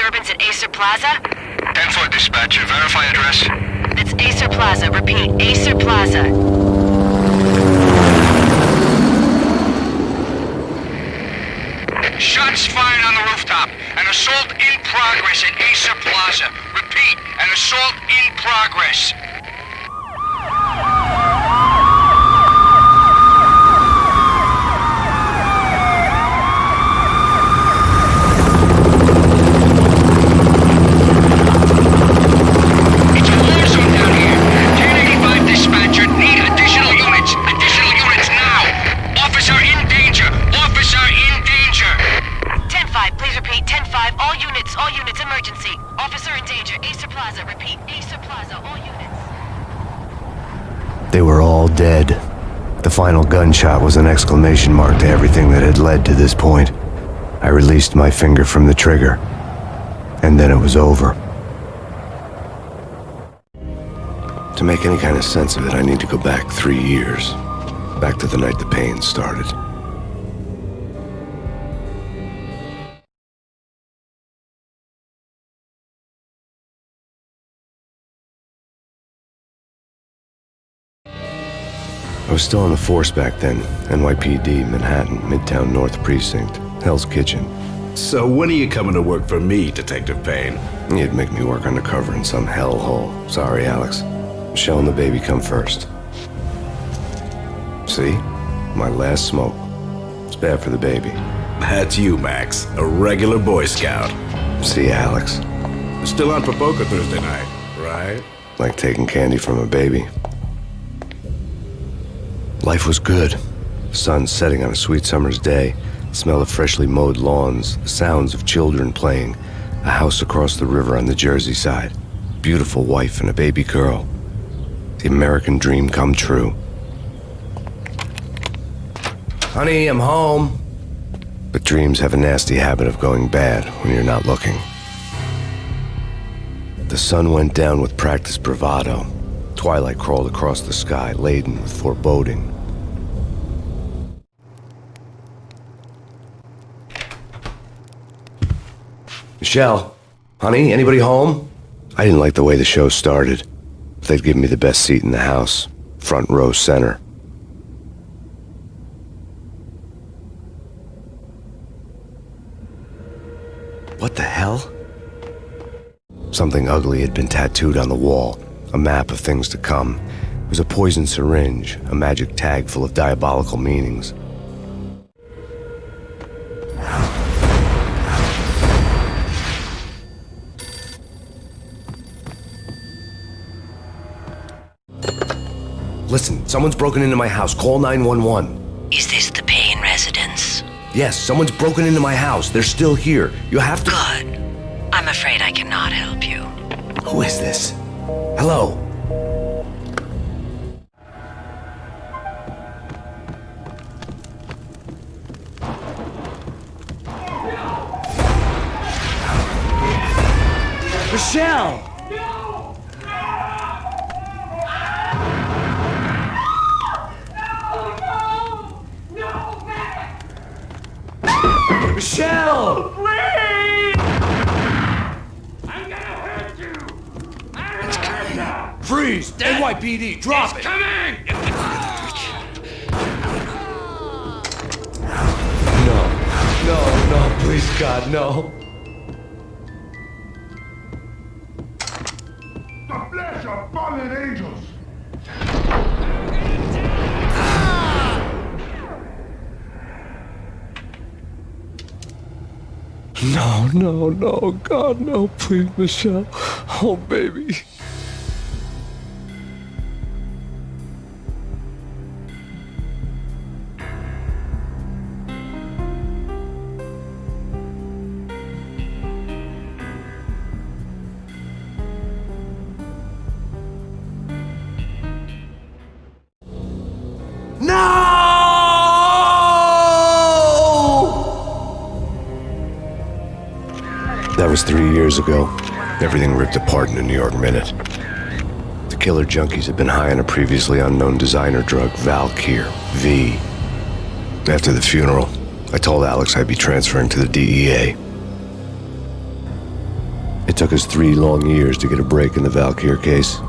disturbance at Acer Plaza? 10-4 dispatcher, verify address. That's Acer Plaza. Repeat, Acer Plaza. Shots fired on the rooftop. An assault in progress at Acer Plaza. Repeat, an assault in progress. It's a war zone down here. 1085 dispatcher, need additional units. Additional units now. Officer in danger. Officer in danger. 10-5, please repeat. 10-5, all units, emergency. Officer in danger. Acer Plaza. Repeat, Acer Plaza, all units. They were all dead. The final gunshot was an exclamation mark to everything that had led to this point. I released my finger from the trigger, and then it was over. To make any kind of sense of it, I need to go back 3 years. Back to the night the Payne started. I was still on the force back then. NYPD, Manhattan, Midtown North Precinct, Hell's Kitchen. So when are you coming to work for me, Detective Payne? You'd make me work undercover in some hellhole. Sorry, Alex. Michelle and the baby come first. See? My last smoke. It's bad for the baby. That's you, Max. A regular Boy Scout. See, Alex. Still on for poker Thursday night, right? Like taking candy from a baby. Life was good. The sun setting on a sweet summer's day, the smell of freshly mowed lawns, the sounds of children playing, a house across the river on the Jersey side, beautiful wife and a baby girl. The American dream come true. Honey, I'm home. But dreams have a nasty habit of going bad when you're not looking. The sun went down with practiced bravado. Twilight crawled across the sky, laden with foreboding. Michelle, honey, anybody home? I didn't like the way the show started. They'd given me the best seat in the house, front row center. What the hell? Something ugly had been tattooed on the wall, a map of things to come. It was a poison syringe, a magic tag full of diabolical meanings. Listen, someone's broken into my house. Call 911. Is this the Payne residence? Yes, someone's broken into my house. They're still here. You have to... Good. I'm afraid I cannot help you. Who is this? Hello? Michelle! Michelle! Please! I'm gonna hurt you! It's coming! Freeze! NYPD, drop it! Coming! No, please, God, no. The flesh of fallen angels! No, God, no, please, Michelle. Oh, baby. That was 3 years ago. Everything ripped apart in a New York minute. The killer junkies had been high on a previously unknown designer drug, Valkyr, V. After the funeral, I told Alex I'd be transferring to the DEA. It took us 3 long years to get a break in the Valkyr case.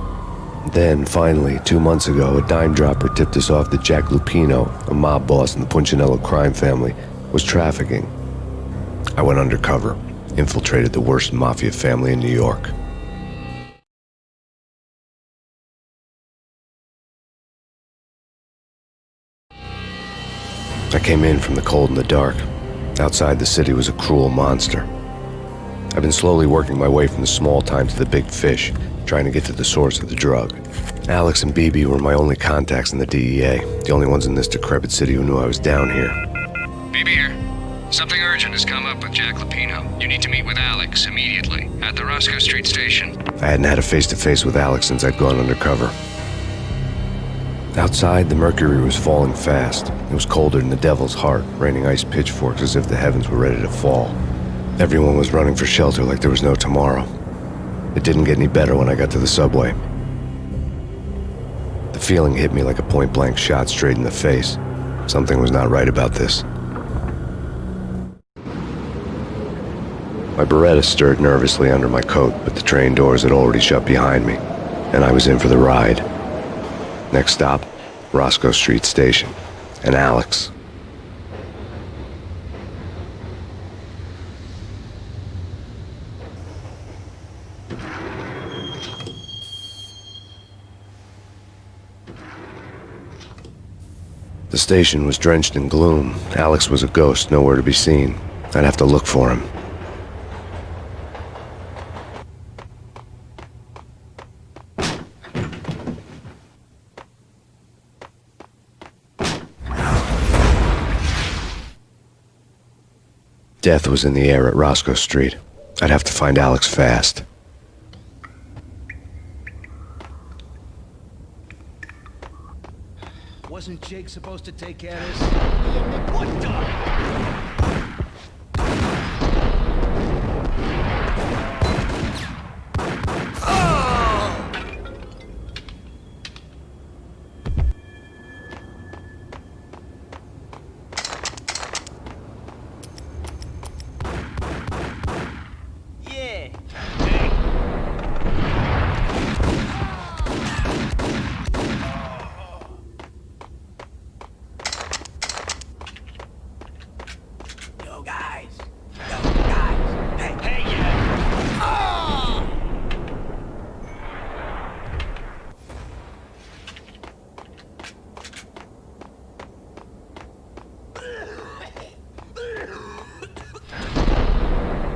Then, finally, 2 months ago, a dime dropper tipped us off that Jack Lupino, a mob boss in the Punchinello crime family, was trafficking. I went undercover, infiltrated the worst mafia family in New York. I came in from the cold and the dark. Outside the city was a cruel monster. I've been slowly working my way from the small time to the big fish, trying to get to the source of the drug. Alex and BB were my only contacts in the DEA, the only ones in this decrepit city who knew I was down here. BB here. Something urgent has come up with Jack Lupino. You need to meet with Alex immediately at the Roscoe Street station. I hadn't had a face-to-face with Alex since I'd gone undercover. Outside, the mercury was falling fast. It was colder than the devil's heart, raining ice pitchforks as if the heavens were ready to fall. Everyone was running for shelter like there was no tomorrow. It didn't get any better when I got to the subway. The feeling hit me like a point-blank shot straight in the face. Something was not right about this. My Beretta stirred nervously under my coat, but the train doors had already shut behind me, and I was in for the ride. Next stop, Roscoe Street Station, and Alex. The station was drenched in gloom. Alex was a ghost, nowhere to be seen. I'd have to look for him. Death was in the air at Roscoe Street. I'd have to find Alex fast. Wasn't Jake supposed to take care of this? What the?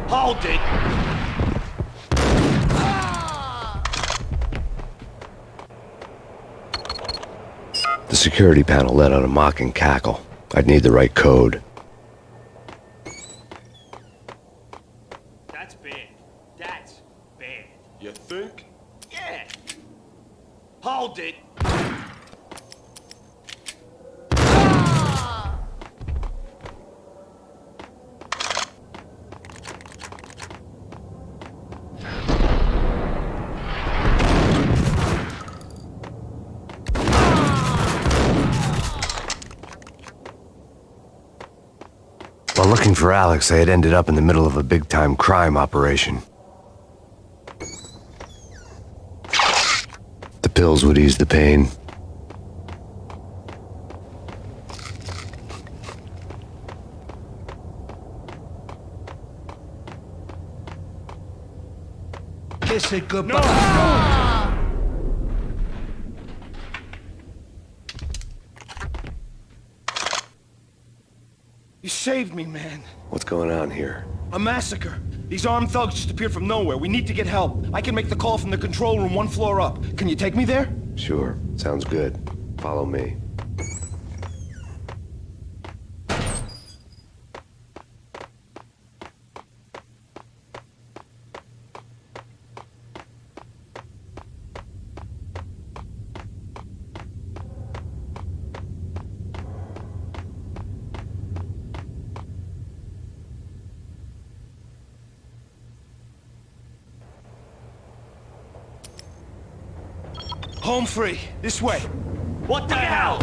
Hold it! The security panel let out a mocking cackle. I'd need the right code. That's bad. That's bad. You think? Yeah! Hold it! While looking for Alex, I had ended up in the middle of a big-time crime operation. The pills would ease the pain. Kiss it goodbye. You saved me, man. What's going on here? A massacre. These armed thugs just appeared from nowhere. We need to get help. I can make the call from the control room 1 floor up. Can you take me there? Sure, sounds good. Follow me. Home free. This way. What the hell?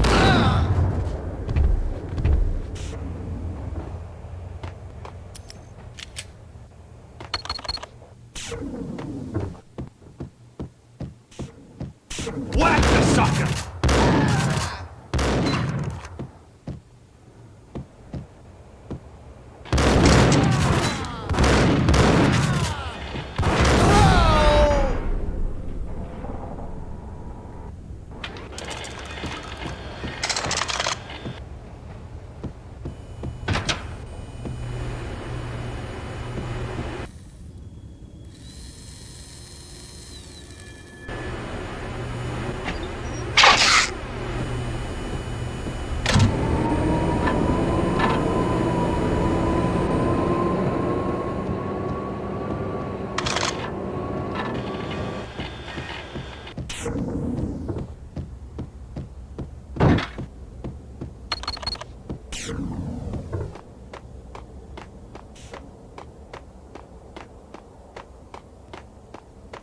Whack the sucker!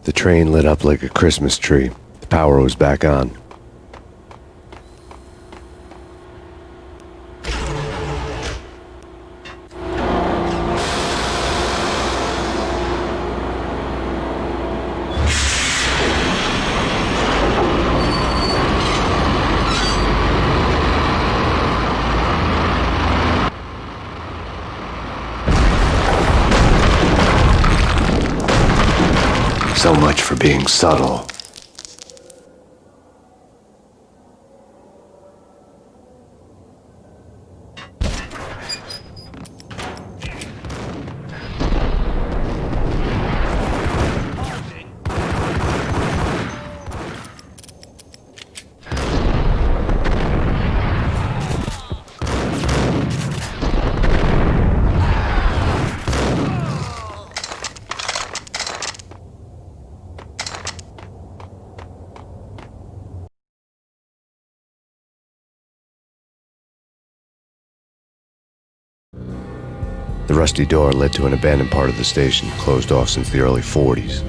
The train lit up like a Christmas tree. The power was back on. So much for being subtle. The rusty door led to an abandoned part of the station, closed off since the early 40s.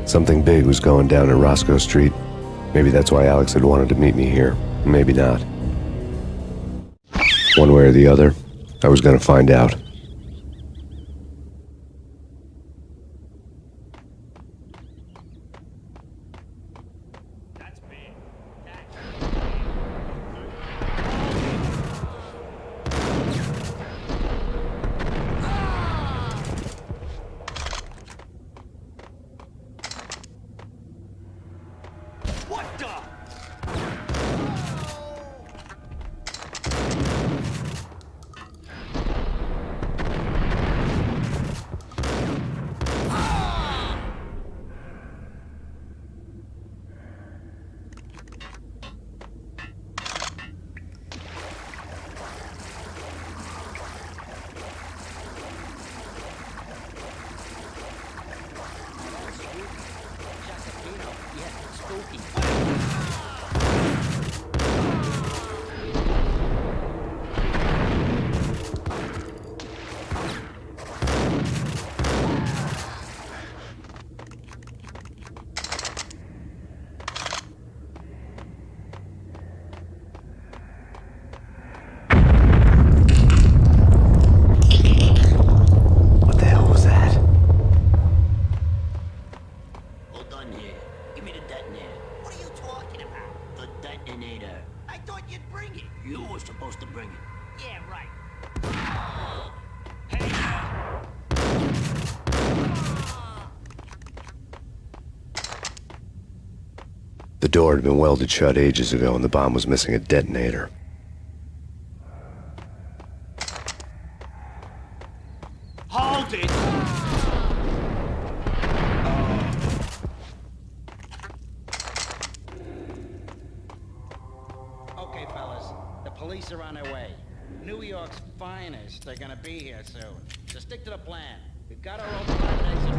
Something big was going down in Roscoe Street. Maybe that's why Alex had wanted to meet me here. Maybe not. One way or the other, I was gonna find out. That's bad. What the? What the hell was that? Hold on here. Give me the detonator. What are you talking about? The detonator. I thought you'd bring it. You were supposed to bring it. Yeah, right. Hey, The door had been welded shut ages ago and the bomb was missing a detonator. hold it! Okay, fellas, the police are on their way. New York's finest are gonna be here soon. So stick to the plan. We've got our own private exit.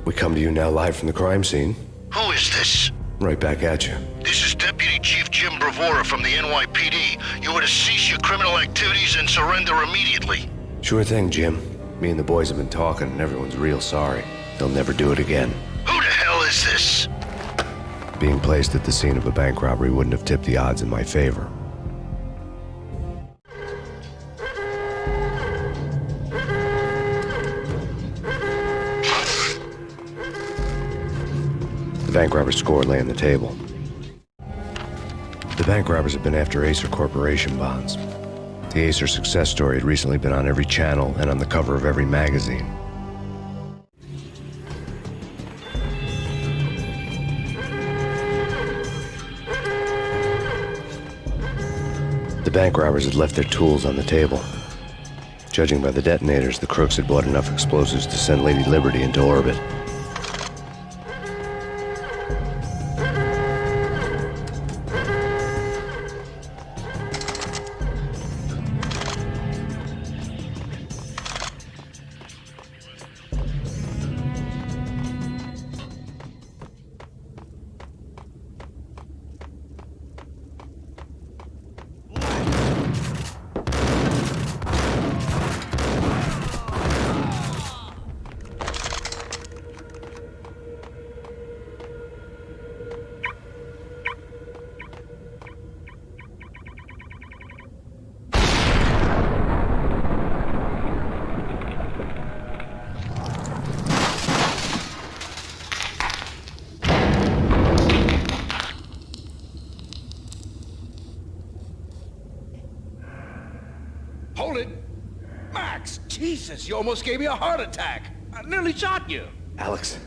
We come to you now live from the crime scene. Who is this? Right back at you. This is Deputy Chief Jim Bravura from the NYPD. You are to cease your criminal activities and surrender immediately. Sure thing, Jim. Me and the boys have been talking, and everyone's real sorry. They'll never do it again. Who the hell is this? Being placed at the scene of a bank robbery wouldn't have tipped the odds in my favor. The bank robber's score lay on the table. The bank robbers have been after Acer Corporation bonds. The Acer success story had recently been on every channel and on the cover of every magazine. The bank robbers had left their tools on the table. Judging by the detonators, the crooks had bought enough explosives to send Lady Liberty into orbit. Hold it! Max! Jesus, you almost gave me a heart attack! I nearly shot you! Alex,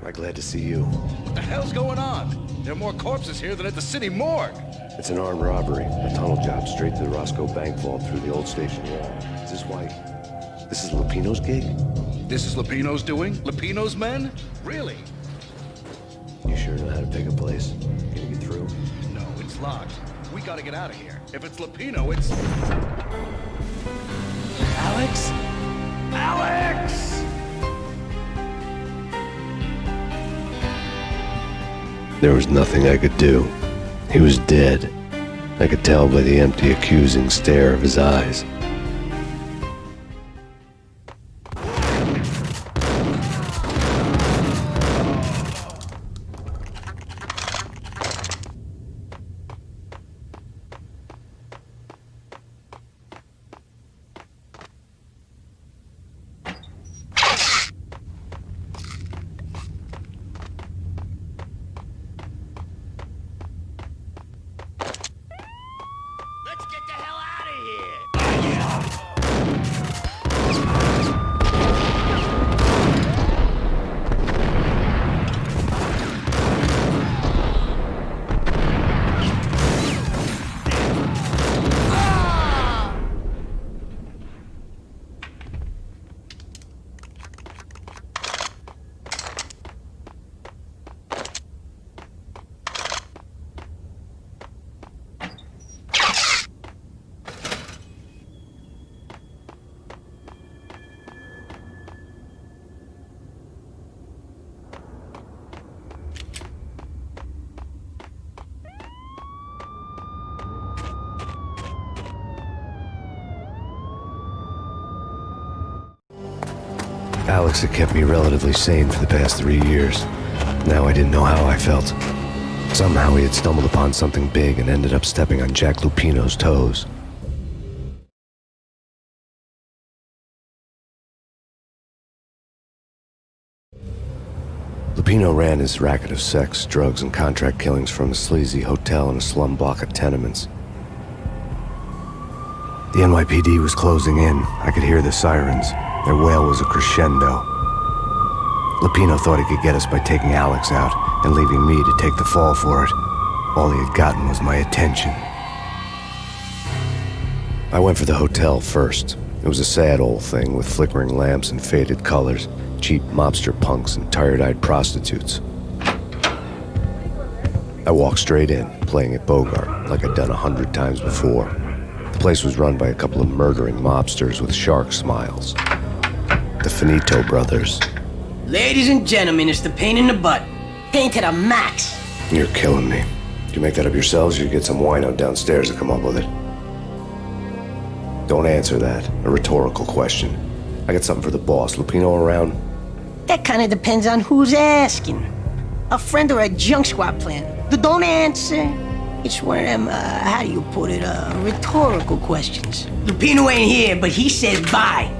am I glad to see you. What the hell's going on? There are more corpses here than at the city morgue! It's an armed robbery, a tunnel job straight to the Roscoe Bank vault through the old station wall. Is this why? This is Lupino's gig? This is Lupino's doing? Lupino's men? Really? You sure know how to pick a place? Can you get through? No, it's locked. We gotta get out of here. If it's Lupino, it's... Alex? Alex! There was nothing I could do. He was dead. I could tell by the empty, accusing stare of his eyes. Let's get the hell out of here! Alex had kept me relatively sane for the past 3 years. Now I didn't know how I felt. Somehow he had stumbled upon something big and ended up stepping on Jack Lupino's toes. Lupino ran his racket of sex, drugs, and contract killings from a sleazy hotel in a slum block of tenements. The NYPD was closing in. I could hear the sirens. Their wail was a crescendo. Lupino thought he could get us by taking Alex out and leaving me to take the fall for it. All he had gotten was my attention. I went for the hotel first. It was a sad old thing with flickering lamps and faded colors, cheap mobster punks and tired-eyed prostitutes. I walked straight in, playing at Bogart like I'd done 100 times before. The place was run by a couple of murdering mobsters with shark smiles. The Finito brothers. Ladies and gentlemen, it's the pain in the butt. Pain to the max. You're killing me. Did you make that up yourselves, or you get some wino downstairs to come up with it? Don't answer that. A rhetorical question. I got something for the boss. Lupino around? That kind of depends on who's asking. A friend or a junk squad plan. Don't answer. It's one of them, how do you put it, rhetorical questions. Lupino ain't here, but he says bye.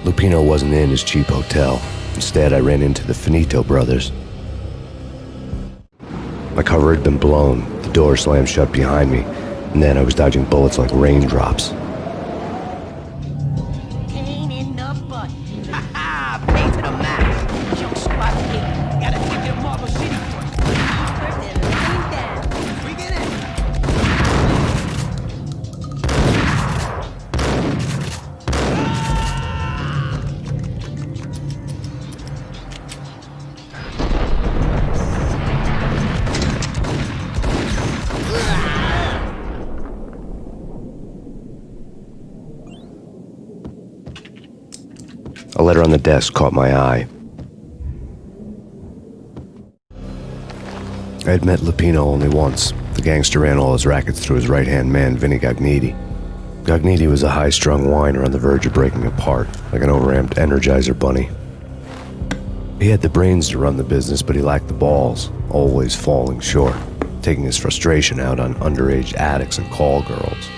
Lupino wasn't in his cheap hotel. Instead, I ran into the Finito brothers. My cover had been blown. The door slammed shut behind me, and then I was dodging bullets like raindrops. Pain in the butt. Ha ha! Pain to the max. Junk squad pig. Gotta take it to Marble City first. First and lean down. Bring it in. A letter on the desk caught my eye. I had met Lupino only once. The gangster ran all his rackets through his right-hand man, Vinny Gagniti. Gagniti was a high-strung whiner on the verge of breaking apart, like an overamped Energizer bunny. He had the brains to run the business, but he lacked the balls, always falling short, taking his frustration out on underage addicts and call girls.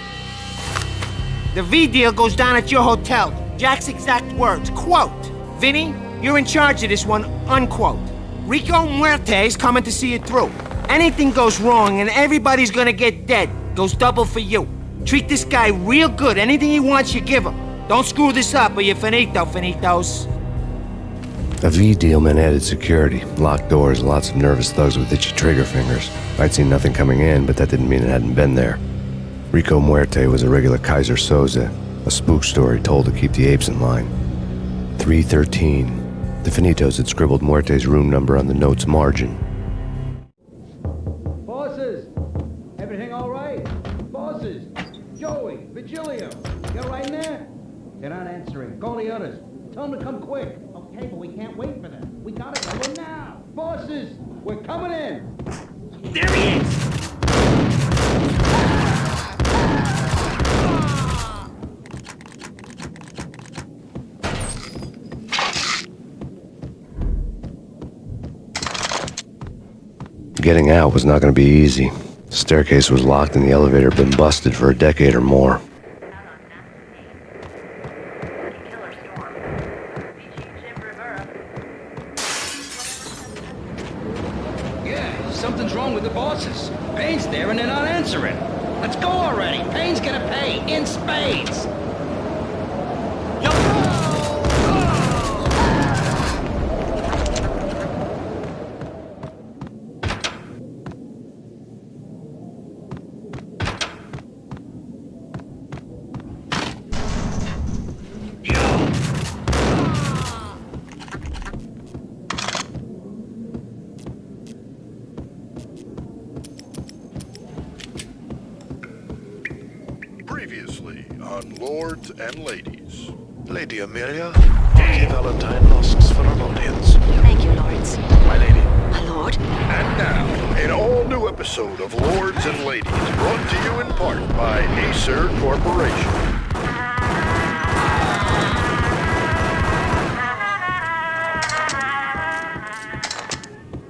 The V deal goes down at your hotel. Jack's exact words, quote, Vinny, you're in charge of this one, unquote. Rico Muerte's coming to see it through. Anything goes wrong and everybody's gonna get dead. Goes double for you. Treat this guy real good. Anything he wants, you give him. Don't screw this up or you're finito, finitos. A V deal meant added security, locked doors, and lots of nervous thugs with itchy trigger fingers. I'd seen nothing coming in, but that didn't mean it hadn't been there. Rico Muerte was a regular Kaiser Soze, a spook story told to keep the apes in line. 313. The Finitos had scribbled Muerte's room number on the note's margin. Bosses! Everything all right? Bosses! Joey, Vigilio, you all right in there? They're not answering. Call the others. Tell them to come quick. Okay, but we can't wait for them. We gotta go in now. Bosses, we're coming in. There he is! Getting out was not going to be easy. The staircase was locked and the elevator had been busted for a decade or more. Yeah, something's wrong with the bosses. Payne's there and they're not answering. Let's go already. Payne's gonna pay in spades. Previously on Lords and Ladies. Lady Amelia, Lady Valentine asks for an audience. Thank you, Lords. My lady. My lord. And now, an all-new episode of Lords and Ladies, brought to you in part by Acer Corporation.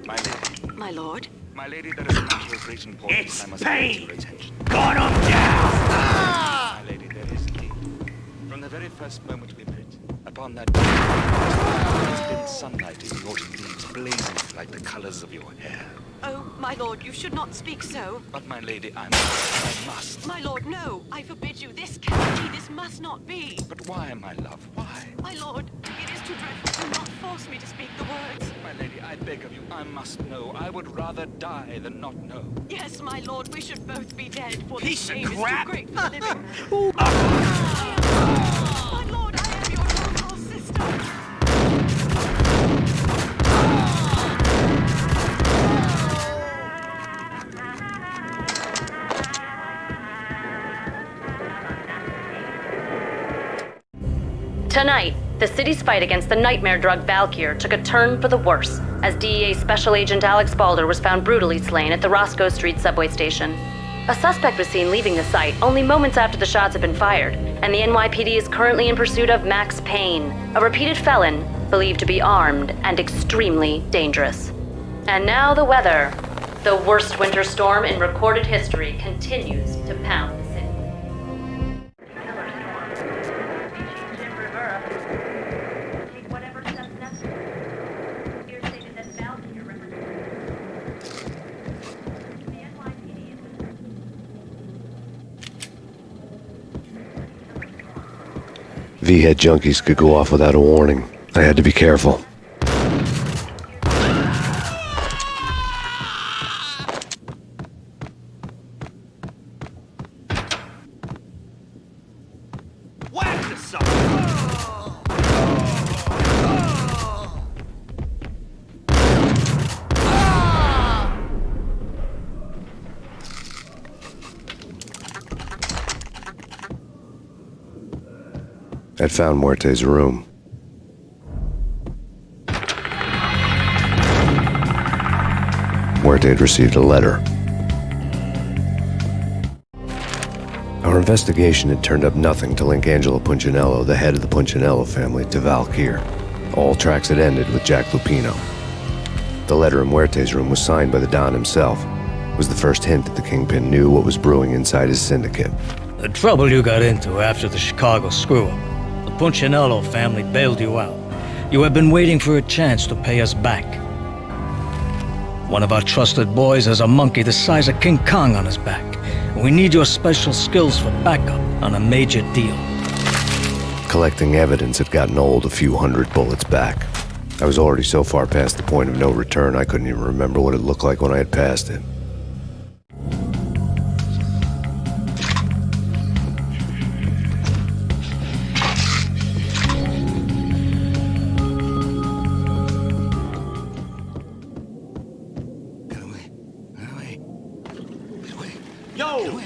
My lady. My lord. My lady, there is a matter of great importance I must bring to your attention. Got him down! My lady, there is indeed. From the very first moment we met, upon that day, there's been sunlight in the autumn leaves blazing like the colors of your hair. Oh, my lord, you should not speak so. But my lady, I must. My lord, no. I forbid you. This cannot be. This must not be. But why, my love, why? My lord, it is too dreadful. Do not force me to speak the words. My lady, I beg of you, I must know. I would rather die than not know. Yes, my lord, we should both be dead, for Piece this of shame is too crap. great for living. My lord, I am your noble sister. Tonight, The city's fight against the nightmare drug Valkyr took a turn for the worse, as DEA Special Agent Alex Balder was found brutally slain at the Roscoe Street subway station. A suspect was seen leaving the site only moments after the shots had been fired, and the NYPD is currently in pursuit of Max Payne, a repeated felon believed to be armed and extremely dangerous. And now the weather. The worst winter storm in recorded history continues to pound the city. Take whatever steps necessary. Here stated that Valkyr represents the NYPD. V-head junkies could go off without a warning. I had to be careful. Whack the sucker! I'd found Muerte's room. Muerte had received a letter. Our investigation had turned up nothing to link Angelo Punchinello, the head of the Punchinello family, to Valkyr. All tracks had ended with Jack Lupino. The letter in Muerte's room was signed by the Don himself. It was the first hint that the Kingpin knew what was brewing inside his syndicate. The trouble you got into after the Chicago screw-up. The Punchinello family bailed you out. You have been waiting for a chance to pay us back. One of our trusted boys has a monkey the size of King Kong on his back. We need your special skills for backup on a major deal. Collecting evidence had gotten old a few hundred bullets back. I was already so far past the point of no return I couldn't even remember what it looked like when I had passed it. Yo!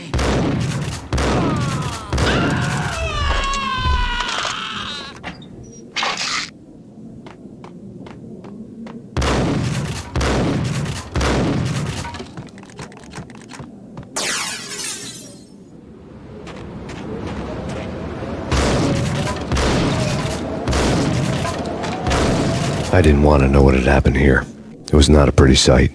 I didn't want to know what had happened here. It was not a pretty sight.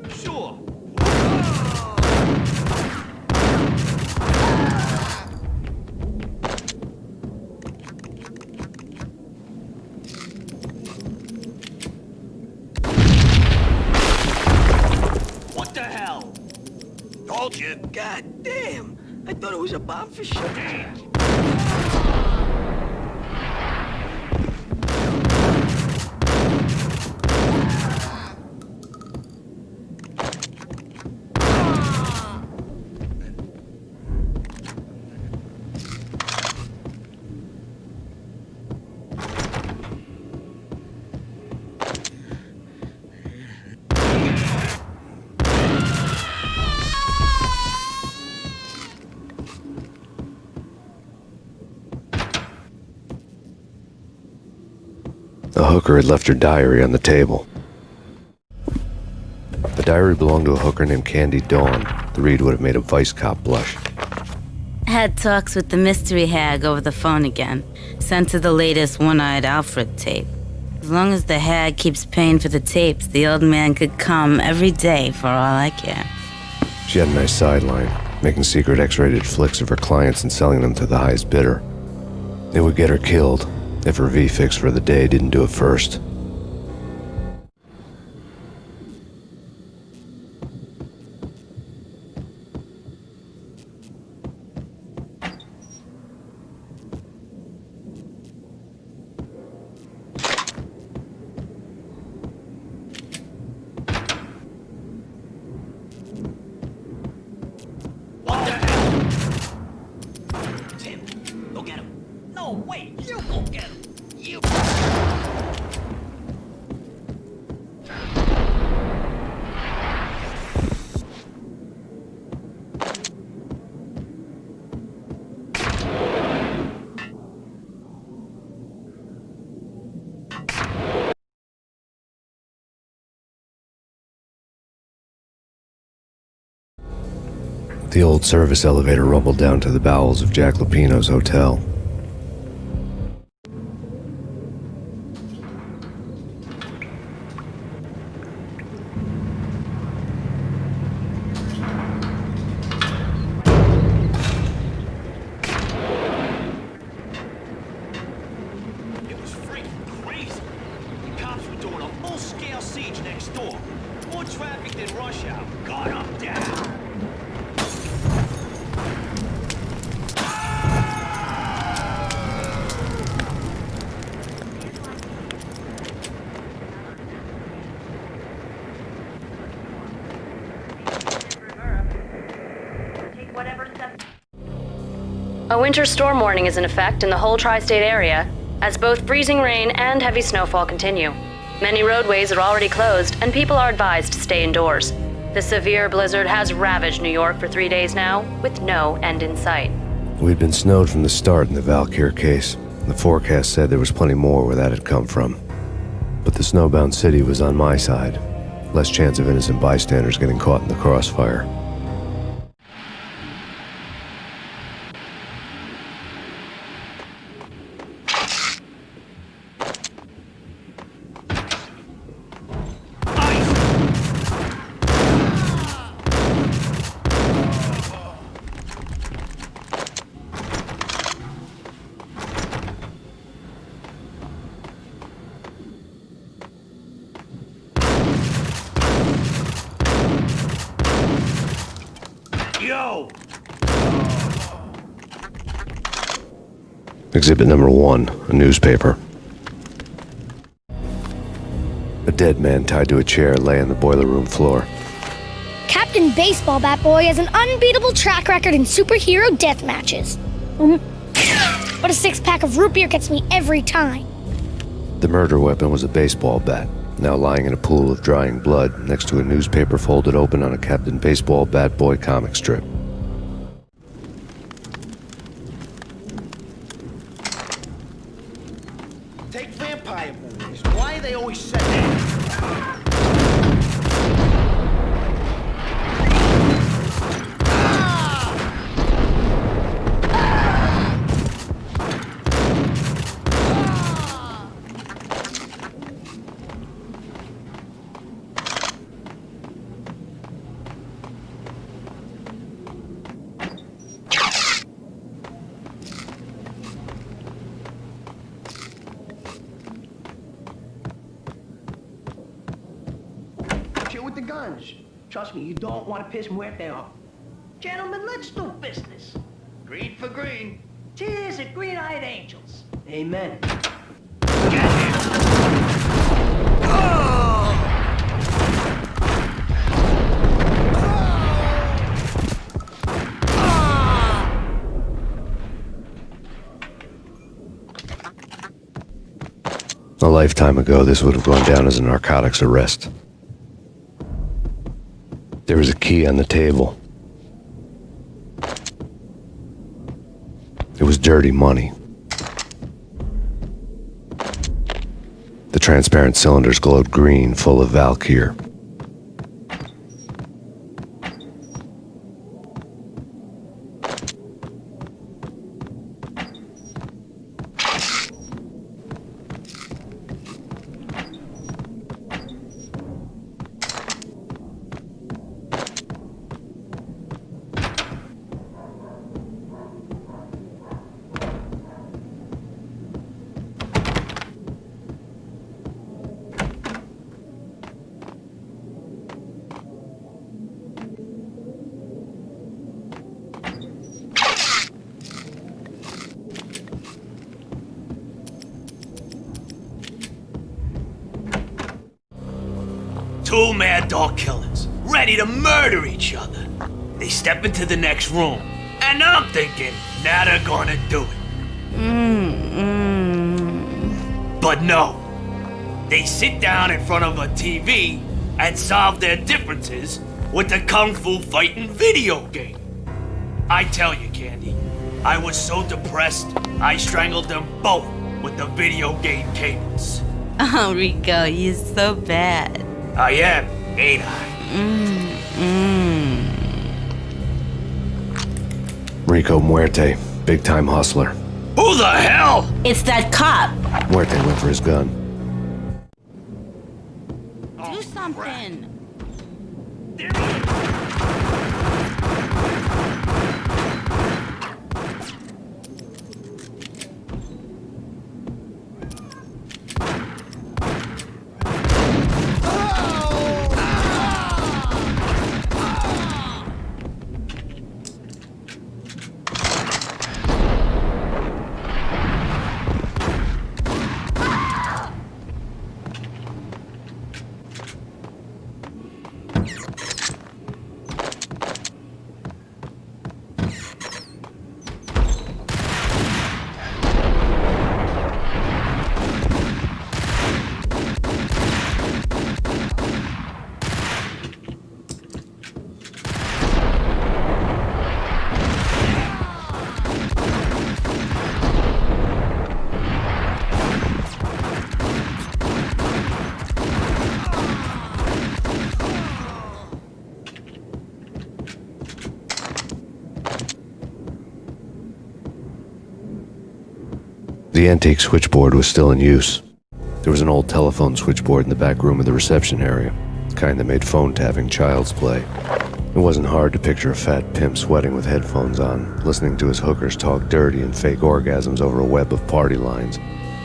Sure. What the hell? Told you. God damn! I thought it was a bomb for sure. The hooker had left her diary on the table. The diary belonged to a hooker named Candy Dawn. The read would have made a vice cop blush. Had talks with the mystery hag over the phone again. Sent her the latest One-Eyed Alfred tape. As long as the hag keeps paying for the tapes, the old man could come every day for all I care. She had a nice sideline, making secret X-rated flicks of her clients and selling them to the highest bidder. It would get her killed if her V-fix for the day didn't do it first. What the hell? Tim, go get him. No, wait, you go get him. The old service elevator rumbled down to the bowels of Jack Lupino's hotel. It was freaking crazy. The cops were doing a full-scale siege next door. More traffic than rush hour. God, I'm down. A winter storm warning is in effect in the whole tri-state area, as both freezing rain and heavy snowfall continue. Many roadways are already closed, and people are advised to stay indoors. The severe blizzard has ravaged New York for 3 days now, with no end in sight. We'd been snowed from the start in the Valkyr case. The forecast said there was plenty more where that had come from. But the snowbound city was on my side. Less chance of innocent bystanders getting caught in the crossfire. Yo! Exhibit number 1, a newspaper. A dead man tied to a chair lay on the boiler room floor. Captain Baseball Bat Boy has an unbeatable track record in superhero death matches. But a 6-pack of root beer gets me every time. The murder weapon was a baseball bat, now lying in a pool of drying blood next to a newspaper folded open on a Captain Baseball Bat Boy comic strip. Take vampire movies. Why are they always set there? With the guns. Trust me, you don't want to piss Muerte off. Gentlemen, let's do business. Green for green. Cheers at green-eyed angels. Amen. A lifetime ago, this would have gone down as a narcotics arrest. There was a key on the table. It was dirty money. The transparent cylinders glowed green, full of Valkyr. Two mad dog killers, ready to murder each other. They step into the next room, and I'm thinking, now they're gonna do it. But no. They sit down in front of a TV and solve their differences with a kung fu fighting video game. I tell you, Candy, I was so depressed, I strangled them both with the video game cables. Oh, Rico, you're so bad. I am, ain't I? Rico Muerte, big-time hustler. Who the hell? It's that cop. Muerte went for his gun. Do something. The antique switchboard was still in use. There was an old telephone switchboard in the back room of the reception area, the kind that made phone tapping child's play. It wasn't hard to picture a fat pimp sweating with headphones on, listening to his hookers talk dirty and fake orgasms over a web of party lines,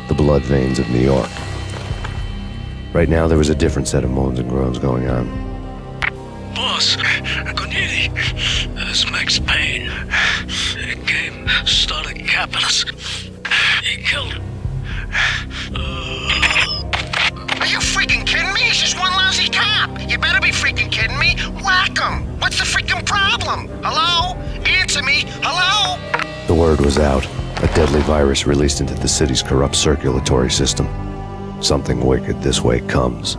the blood veins of New York. Right now, there was a different set of moans and groans going on. Boss, Cornelia, it's Max Payne. He came, started capping us. He killed him. Are you freaking kidding me? He's just one lousy cop. You better be freaking kidding me. Whack him. What's the freaking problem? Hello? Answer me. Hello? The word was out. A deadly virus released into the city's corrupt circulatory system. Something wicked this way comes.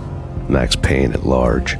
Max Payne at large.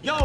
Yo,